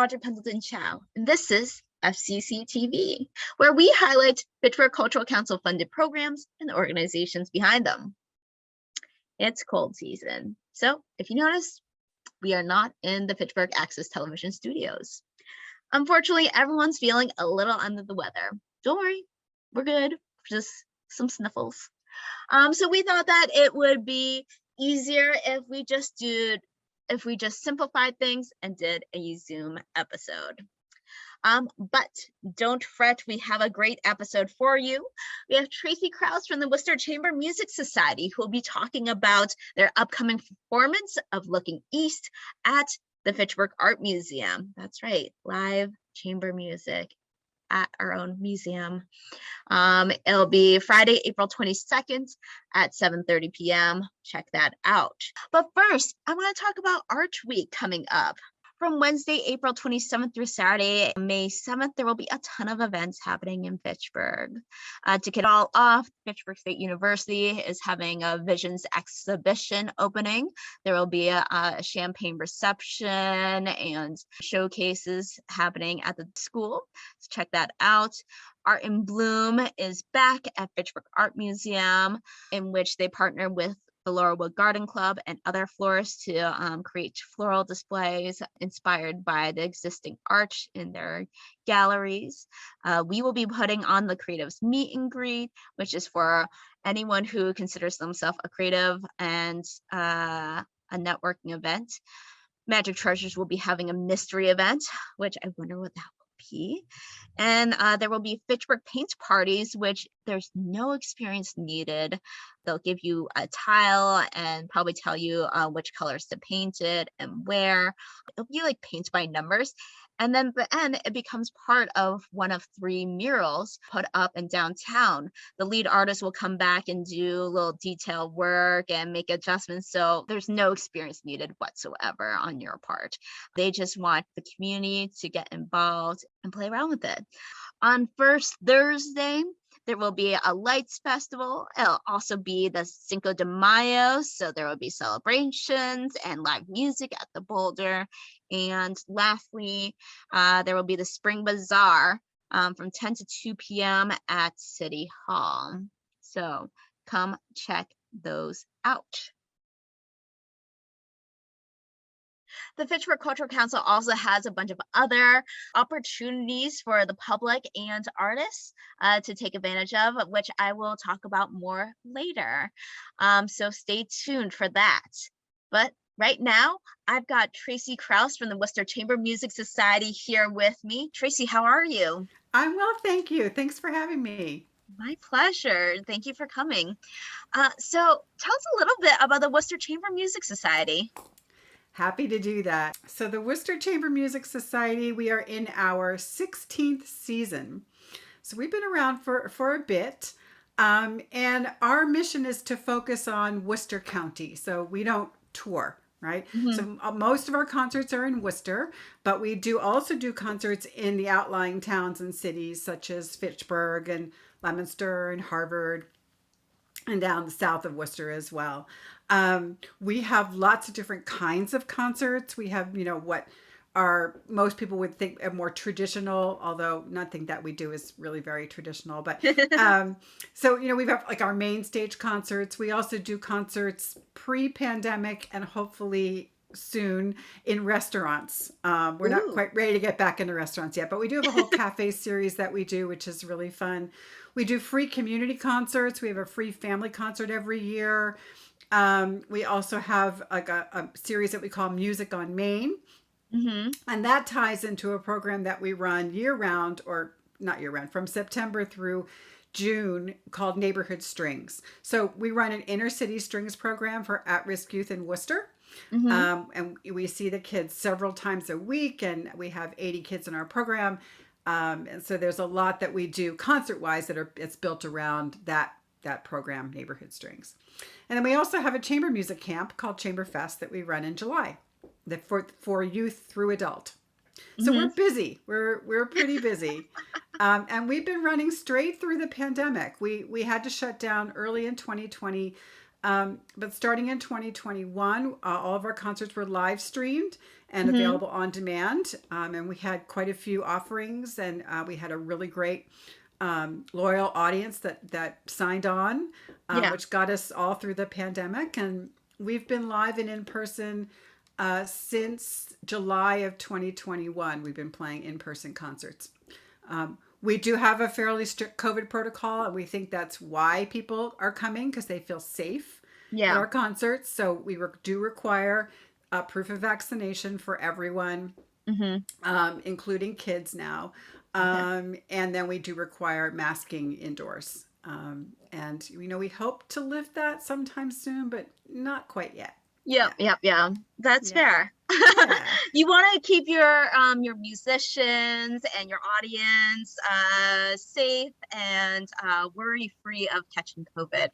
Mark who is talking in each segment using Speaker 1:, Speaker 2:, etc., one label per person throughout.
Speaker 1: Audrey Pendleton-Chow, and this is FCCtv, where we highlight Fitchburg Cultural Council funded programs and the organizations behind them. It's cold season, so if you notice, we are not in the Fitchburg Access Television studios. Unfortunately, everyone's feeling a little under the weather. Don't worry, we're good, just some sniffles. So we thought that it would be easier if we just simplified things and did a Zoom episode. But don't fret, we have a great episode for you. We have Tracy Kraus from the Worcester Chamber Music Society, who will be talking about their upcoming performance of Looking East at the Fitchburg Art Museum. That's right, live chamber music at our own museum. It'll be Friday, April 22nd at 7:30 p.m. Check that out. But first, I want to talk about Art Week coming up. From Wednesday, April 27th through Saturday, May 7th, there will be a ton of events happening in Fitchburg. To kick it all off, Fitchburg State University is having a Visions exhibition opening. There will be a champagne reception and showcases happening at the school. So check that out. Art in Bloom is back at Fitchburg Art Museum, in which they partner with the Laurelwood Garden Club and other florists to create floral displays inspired by the existing art in their galleries. We will be putting on the Creatives Meet and Greet, which is for anyone who considers themselves a creative, and a networking event. Magic Treasures will be having a mystery event, which I wonder what that will be. And there will be Fitchburg paint parties, which there's no experience needed. They'll give you a tile and probably tell you which colors to paint it and where. It'll be like paint by numbers. And then at the end, it becomes part of one of 3 murals put up in downtown. The lead artist will come back and do a little detail work and make adjustments. So there's no experience needed whatsoever on your part. They just want the community to get involved and play around with it. On first Thursday, there will be a lights festival. It'll also be the Cinco de Mayo, so there will be celebrations and live music at the Boulder. And lastly, there will be the Spring Bazaar from 10 to 2 p.m. at City Hall. So come check those out. The Fitchburg Cultural Council also has a bunch of other opportunities for the public and artists to take advantage of, which I will talk about more later. So stay tuned for that. But right now, I've got Tracy Kraus from the Worcester Chamber Music Society here with me. Tracy, how are you?
Speaker 2: I'm well, thank you. Thanks for having me.
Speaker 1: My pleasure. Thank you for coming. So tell us a little bit about the Worcester Chamber Music Society.
Speaker 2: Happy to do that. So the Worcester Chamber Music Society, we are in our 16th season. So we've been around for a bit. And our mission is to focus on Worcester County. So we don't tour, right? Mm-hmm. So most of our concerts are in Worcester, but we also do concerts in the outlying towns and cities such as Fitchburg and Leominster and Harvard, and down the south of Worcester as well. We have lots of different kinds of concerts. We have, what most people would think are more traditional, although nothing that we do is really very traditional. But so, we have like our main stage concerts. We also do concerts pre-pandemic and hopefully soon in restaurants. We're not quite ready to get back into restaurants yet, but we do have a whole cafe series that we do, which is really fun. We do free community concerts. We have a free family concert every year. We also have like a series that we call Music on Main. Mm-hmm. And that ties into a program that we run year-round, or not year-round, from September through June, called Neighborhood Strings. So we run an inner city strings program for at-risk youth in Worcester. Mm-hmm. And we see the kids several times a week, and we have 80 kids in our program. And so there's a lot that we do concert-wise it's built around that program, Neighborhood Strings. And then we also have a chamber music camp called Chamber Fest that we run in July, for youth through adult. So we're busy. We're pretty busy. And we've been running straight through the pandemic. We had to shut down early in 2020. But starting in 2021, all of our concerts were live streamed, and
Speaker 1: Hmm.
Speaker 2: available on demand. And we had quite a few offerings, and we had a really great loyal audience that signed on,
Speaker 1: Yeah.
Speaker 2: which got us all through the pandemic. And we've been live and in person since July of 2021. We've been playing in-person concerts. We do have a fairly strict COVID protocol, and we think that's why people are coming, because they feel safe at
Speaker 1: Yeah.
Speaker 2: our concerts. So we do require proof of vaccination for everyone,
Speaker 1: Hmm.
Speaker 2: including kids now.
Speaker 1: Okay.
Speaker 2: And then we do require masking indoors. And, we hope to lift that sometime soon, but not quite yet.
Speaker 1: Yep,
Speaker 2: Yeah.
Speaker 1: yep, yeah. That's
Speaker 2: Yeah.
Speaker 1: fair.
Speaker 2: Yeah.
Speaker 1: You want to keep your musicians and your audience safe and worry free of catching COVID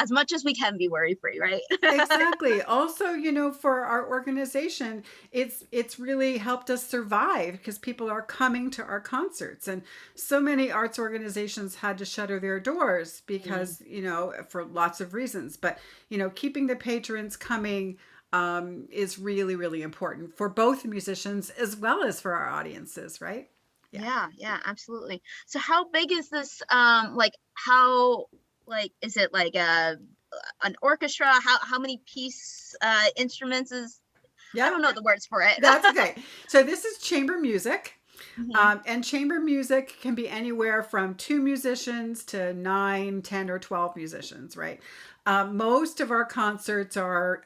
Speaker 1: as much as we can be worry free, right?
Speaker 2: Exactly. Also, for our organization, it's really helped us survive because people are coming to our concerts, and so many arts organizations had to shutter their doors
Speaker 1: Mm.
Speaker 2: because, for lots of reasons. But, keeping the patrons coming is really, really important for both musicians as well as for our audiences, right? Yeah.
Speaker 1: Yeah, yeah, absolutely. So how big is this like how like is it like an orchestra? How many piece instruments is I
Speaker 2: Yeah.
Speaker 1: don't know the words for it.
Speaker 2: That's okay. So this is chamber music.
Speaker 1: Hmm.
Speaker 2: And chamber music can be anywhere from 2 musicians to 9, 10, or 12 musicians, right? Most of our concerts are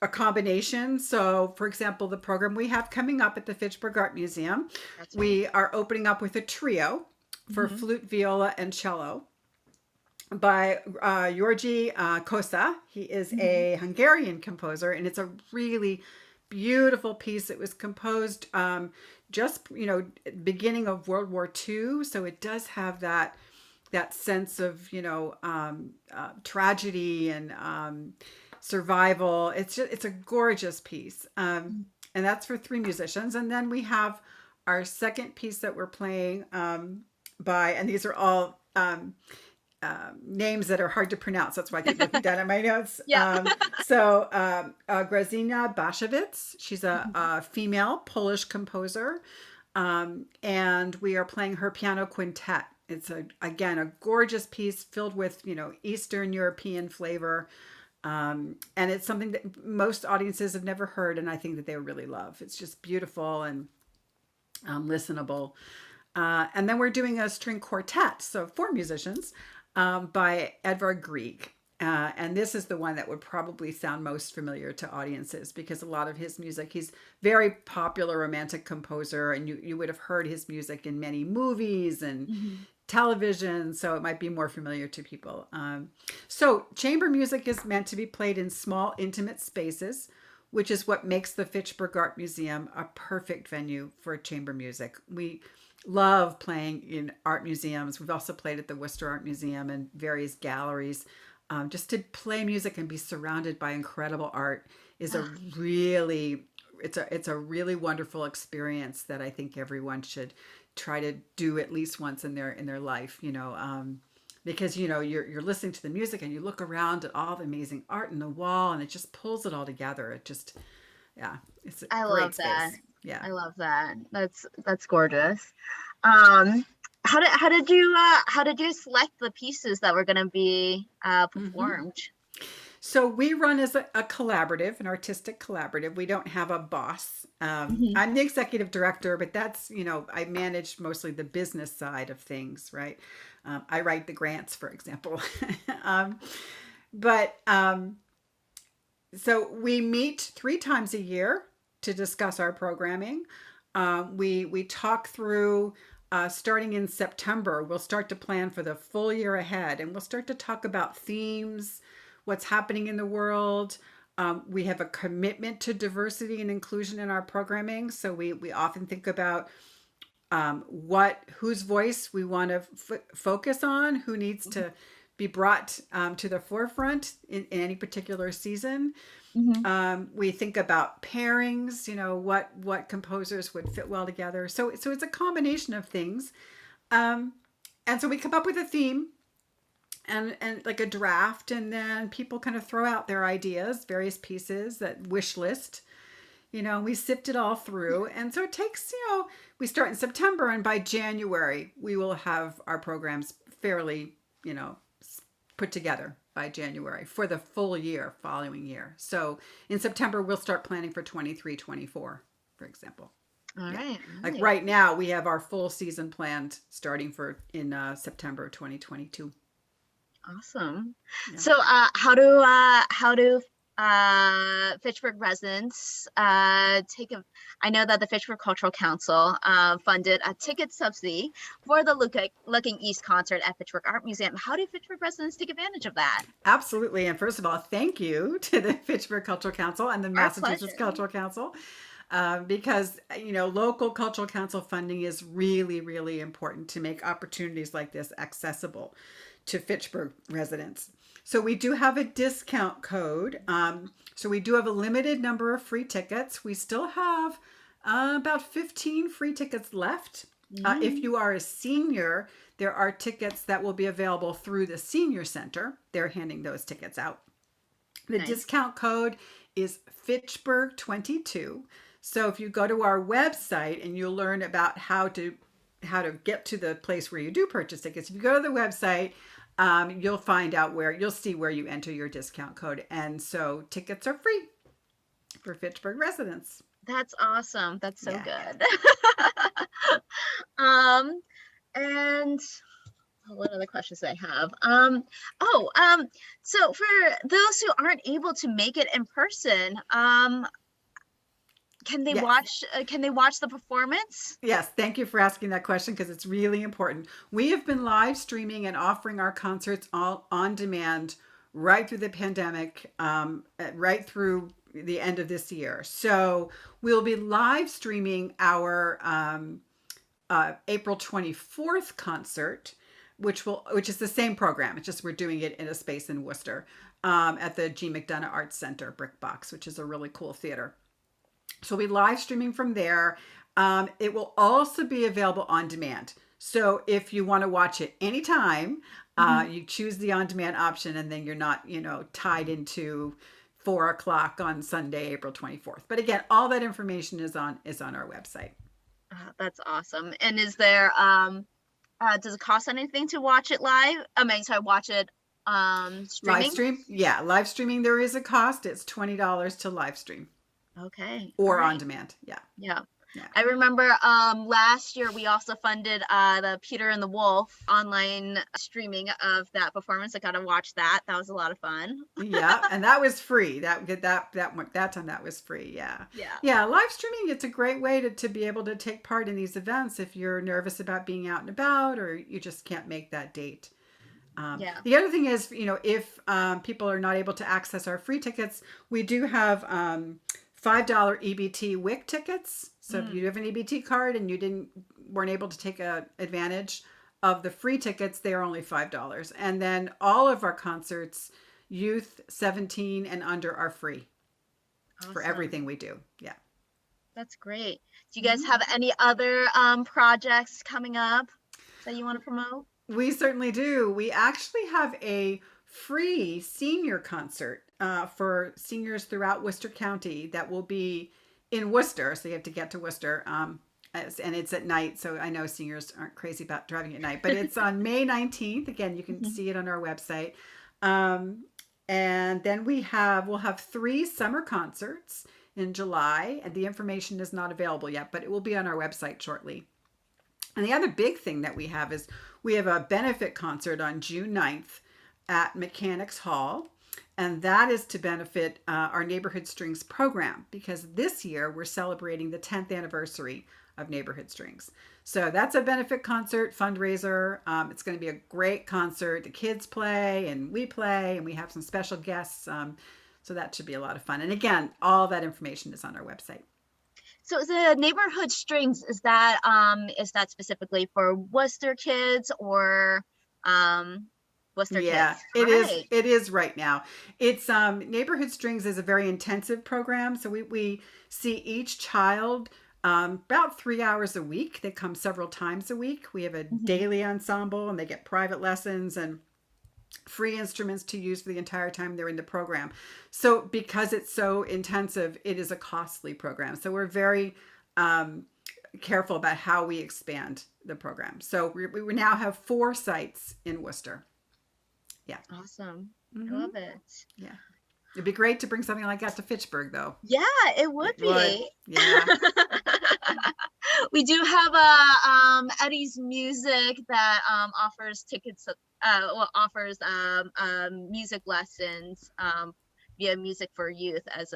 Speaker 2: a combination. So, for example, the program we have coming up at the Fitchburg Art Museum,
Speaker 1: That's right.
Speaker 2: we are opening up with a trio for
Speaker 1: Hmm.
Speaker 2: flute, viola, and cello by Georgi Kosa. He is
Speaker 1: Hmm.
Speaker 2: a Hungarian composer, and it's a really beautiful piece. It was composed just beginning of World War II, so it does have that sense of tragedy and survival. It's a gorgeous piece, and that's for 3 musicians. And then we have our second piece that we're playing by, and these are all names that are hard to pronounce. That's why I keep looking down at my notes.
Speaker 1: Yeah.
Speaker 2: Grazina Bashevitz, she's a female Polish composer, and we are playing her piano quintet. It's again a gorgeous piece filled with Eastern European flavor, and it's something that most audiences have never heard, and I think that they would really love. It's just beautiful and listenable. And then we're doing a string quartet, so 4 musicians, by Edvard Grieg. And this is the one that would probably sound most familiar to audiences because a lot of his music, he's very popular romantic composer, and you would have heard his music in many movies and
Speaker 1: Hmm.
Speaker 2: television, so it might be more familiar to people. So chamber music is meant to be played in small, intimate spaces, which is what makes the Fitchburg Art Museum a perfect venue for chamber music. We love playing in art museums. We've also played at the Worcester Art Museum and various galleries. Just to play music and be surrounded by incredible art is a really it's a really wonderful experience that I think everyone should try to do at least once in their life. Because you're listening to the music and you look around at all the amazing art in the wall, and it just pulls it all together. It just yeah, it's a
Speaker 1: I love
Speaker 2: great
Speaker 1: that.
Speaker 2: space. Yeah.
Speaker 1: I love that. That's gorgeous. Um, how did you select the pieces that were going to be
Speaker 2: Mm-hmm.
Speaker 1: performed?
Speaker 2: So we run as a collaborative, an artistic collaborative. We don't have a boss.
Speaker 1: Hmm.
Speaker 2: I'm the executive director, but that's, I manage mostly the business side of things, right? I write the grants, for example. um, but so we meet 3 times a year to discuss our programming. We talk through. Starting in September, we'll start to plan for the full year ahead, and we'll start to talk about themes, what's happening in the world. We have a commitment to diversity and inclusion in our programming, so we often think about whose voice we want to focus on, who needs to be brought to the forefront in any particular season.
Speaker 1: Hmm.
Speaker 2: We think about pairings, what composers would fit well together. So it's a combination of things, and so we come up with a theme and like a draft, and then people kind of throw out their ideas, various pieces that wish list, We sift it all through. And so it takes, we start in September, and by January, we will have our programs fairly, put together by January for the full year, following year. So in September, we'll start planning for 23, 24, for example.
Speaker 1: All
Speaker 2: Yeah.
Speaker 1: right.
Speaker 2: Like right now, we have our full season planned starting in September 2022.
Speaker 1: Awesome.
Speaker 2: Yeah.
Speaker 1: So, how do Fitchburg residents take a? I know that the Fitchburg Cultural Council funded a ticket subsidy for the Looking East concert at Fitchburg Art Museum. How do Fitchburg residents take advantage of that?
Speaker 2: Absolutely. And first of all, thank you to the Fitchburg Cultural Council and the
Speaker 1: Our
Speaker 2: Massachusetts
Speaker 1: pleasure.
Speaker 2: Cultural Council. Because local cultural council funding is really, really important to make opportunities like this accessible to Fitchburg residents. So we do have a discount code. So we do have a limited number of free tickets. We still have about 15 free tickets left. If you are a senior, there are tickets that will be available through the senior center. They're handing those tickets out. The
Speaker 1: Nice.
Speaker 2: discount code is Fitchburg22. So if you go to our website, and you'll learn about how to get to the place where you do purchase tickets. If you go to the website, you'll find out you'll see where you enter your discount code. And so tickets are free for Fitchburg residents.
Speaker 1: That's awesome. That's so
Speaker 2: Yeah.
Speaker 1: good. And what other questions do I have? So for those who aren't able to make it in person, can they
Speaker 2: Yes.
Speaker 1: watch the performance?
Speaker 2: Yes, thank you for asking that question, because it's really important. We have been live streaming and offering our concerts all on demand right through the pandemic, right through the end of this year. So we'll be live streaming our April 24th concert, which is the same program. It's just we're doing it in a space in Worcester, at the G. McDonough Arts Center Brick Box, which is a really cool theater. So we'll be live streaming from there. It will also be available on demand. So if you want to watch it anytime, you choose the on-demand option, and then you're not, tied into 4:00 on Sunday, April 24th. But again, all that information is on our website.
Speaker 1: That's awesome. And is there does it cost anything to watch it live? Watch it streaming?
Speaker 2: Live stream? Yeah, live streaming, there is a cost. It's $20 to live stream.
Speaker 1: Okay.
Speaker 2: Or
Speaker 1: All
Speaker 2: on
Speaker 1: right.
Speaker 2: demand. Yeah.
Speaker 1: Yeah.
Speaker 2: Yeah.
Speaker 1: I remember last year we also funded the Peter and the Wolf online streaming of that performance. I got to watch that. That was a lot of fun.
Speaker 2: Yeah, and that was free. That time that was free. Yeah. Yeah, live streaming, it's a great way to be able to take part in these events if you're nervous about being out and about, or you just can't make that date. The other thing is, if people are not able to access our free tickets, we do have $5 EBT WIC tickets. So if you have an EBT card and you weren't able to take advantage of the free tickets, they are only $5. And then all of our concerts, youth 17 and under, are free. Awesome. For everything we do. Yeah.
Speaker 1: That's great. Do you guys have any other projects coming up that you want to promote?
Speaker 2: We certainly do. We actually have a free senior concert for seniors throughout Worcester County that will be in Worcester. So you have to get to Worcester. And it's at night. So I know seniors aren't crazy about driving at night, but it's on May 19th. Again, you can see it on our website. And then we'll have 3 summer concerts in July. And the information is not available yet, but it will be on our website shortly. And the other big thing that we have is we have a benefit concert on June 9th at Mechanics Hall. And that is to benefit our Neighborhood Strings program, because this year we're celebrating the 10th anniversary of Neighborhood Strings. So that's a benefit concert fundraiser. It's going to be a great concert. The kids play and we play, and we have some special guests. So that should be a lot of fun. And again, all that information is on our website.
Speaker 1: So the Neighborhood Strings, is that specifically for Worcester kids or Worcester kids?
Speaker 2: It is right now. It's Neighborhood Strings is a very intensive program. So we see each child about 3 hours a week. They come several times a week. We have a daily ensemble, and they get private lessons, and free instruments to use for the entire time they're in the program. So because it's so intensive, it is a costly program. So we're very careful about how we expand the program. So we now have 4 sites in Worcester. Yeah.
Speaker 1: Awesome. I
Speaker 2: Mm-hmm.
Speaker 1: love it.
Speaker 2: Yeah. It'd be great to bring something like that to Fitchburg, though.
Speaker 1: Yeah, it would
Speaker 2: It would.
Speaker 1: be.
Speaker 2: Yeah.
Speaker 1: We do have Eddie's Music that offers tickets, offers music lessons via Music for Youth as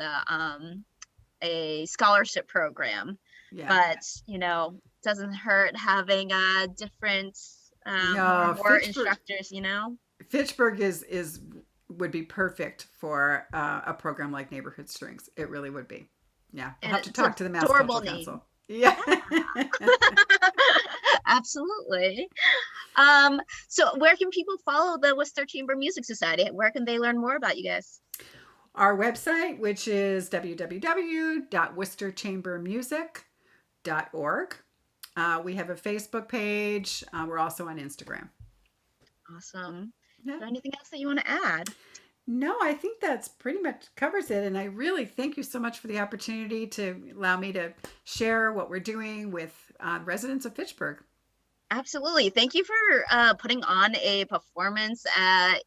Speaker 1: a scholarship program.
Speaker 2: Yeah.
Speaker 1: But doesn't hurt having different
Speaker 2: No,
Speaker 1: more
Speaker 2: Fitchburg,
Speaker 1: instructors.
Speaker 2: Fitchburg would be perfect for a program like Neighborhood Strings. It really would be. Yeah, we'll have to talk to the Mass Cultural Council. Yeah.
Speaker 1: Absolutely. So where can people follow the Worcester Chamber Music Society? Where can they learn more about you guys?
Speaker 2: Our website, which is www.worcesterchambermusic.org. We have a Facebook page. We're also on Instagram.
Speaker 1: Awesome.
Speaker 2: Yeah.
Speaker 1: Is there anything else that you want to add?
Speaker 2: No, I think that's pretty much covers it. And I really thank you so much for the opportunity to allow me to share what we're doing with residents of Fitchburg.
Speaker 1: Absolutely. Thank you for putting on a performance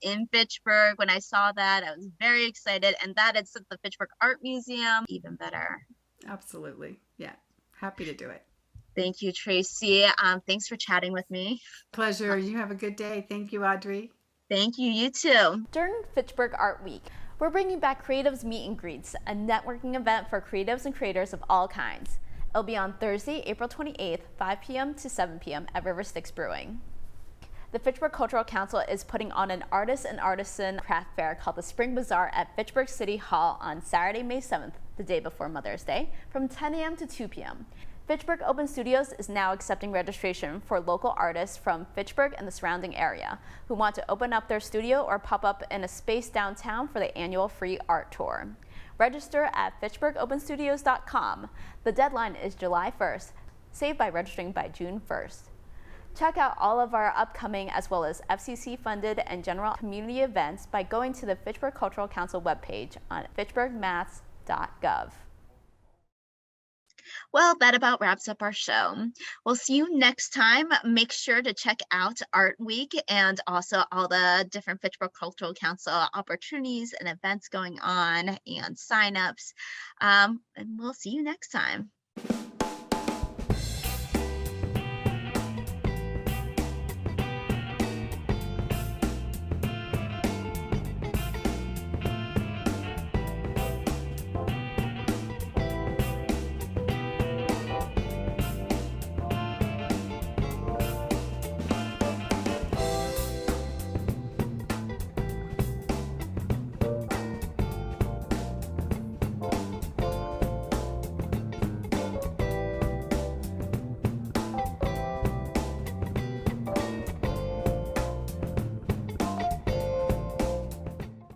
Speaker 1: in Fitchburg. When I saw that, I was very excited. And that it's at the Fitchburg Art Museum, even better.
Speaker 2: Absolutely. Yeah. Happy to do it.
Speaker 1: Thank you, Tracy. Thanks for chatting with me.
Speaker 2: Pleasure. You have a good day. Thank you, Audrey.
Speaker 1: Thank you. You too.
Speaker 3: During Fitchburg Art Week, we're bringing back Creatives Meet and Greets, a networking event for creatives and creators of all kinds. It'll be on Thursday, April 28th, 5 p.m. to 7 p.m. at River Styx Brewing. The Fitchburg Cultural Council is putting on an artist and artisan craft fair called the Spring Bazaar at Fitchburg City Hall on Saturday, May 7th, the day before Mother's Day, from 10 a.m. to 2 p.m. Fitchburg Open Studios is now accepting registration for local artists from Fitchburg and the surrounding area who want to open up their studio or pop up in a space downtown for the annual free art tour. Register at fitchburgopenstudios.com. The deadline is July 1st. Save by registering by June 1st. Check out all of our upcoming as well as FCC-funded and general community events by going to the Fitchburg Cultural Council webpage on fitchburgmass.gov.
Speaker 1: Well, that about wraps up our show. We'll see you next time. Make sure to check out Art Week and also all the different Fitchburg Cultural Council opportunities and events going on and signups. And we'll see you next time.